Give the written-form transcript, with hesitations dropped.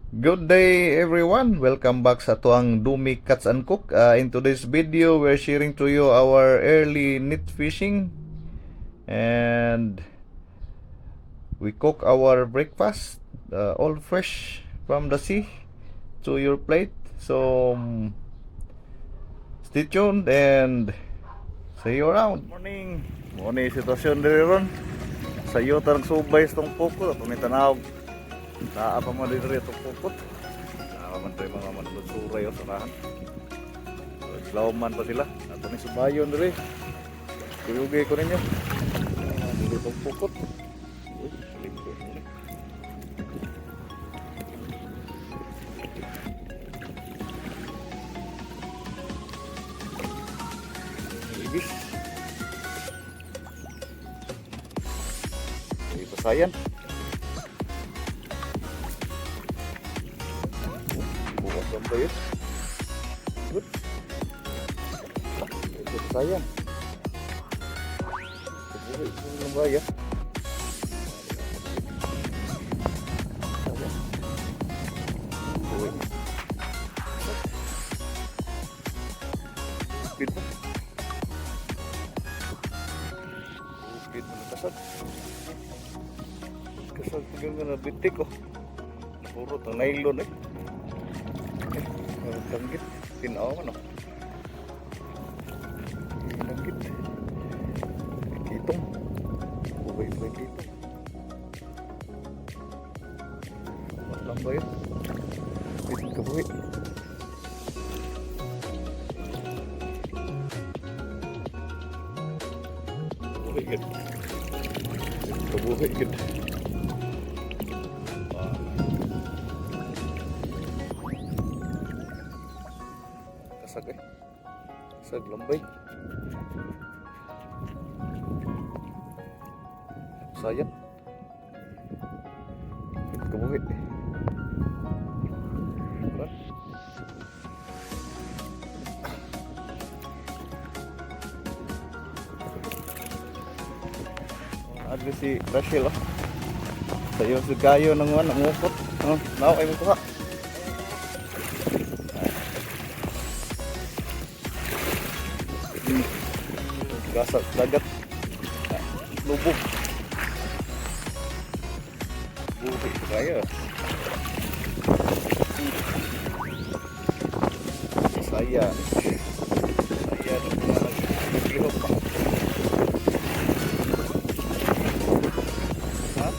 Good day everyone, welcome back sa tuang DOMiE Cats and Cook. In today's video, we're sharing to you our early net fishing and we cook our breakfast, all fresh from the sea to your plate. So stay tuned and see you around. Morning, morning sitwasyon diri ron. Sayo tarang subay sa tong pukot at may tanawag. Naa pa man diri itong pukot. Naman tayo mga manlusuray o sanahan. Lauman pa sila. Ato ni subayon dali. Kuyugay ko ninyo. Dili itong pukot. Uy, limpo muna. Ibis. May pasayan. Bukas lang ba yun? Good. Ito sayang. Ito lang ba yan? Speed mo. Speed mo nakasag. Kasag tinggal nga na bitik oh. Puro itong nylon eh. Langgit, tinawan oh. Langgit. Kitong. Ubay-ubay kitong. Matlang ba yun? Bitin kabuhi. Kabuhi gid. Kabuhi gid. Kasag eh. Kasag lambay. Sayang. Kabuhi. Ada si Rachel oh. Sayo si gayo ng ngukot. Now ay mo kuha. Gasak dagat. Lubog. Buhi kaya. Saya naglihok pa. Ha?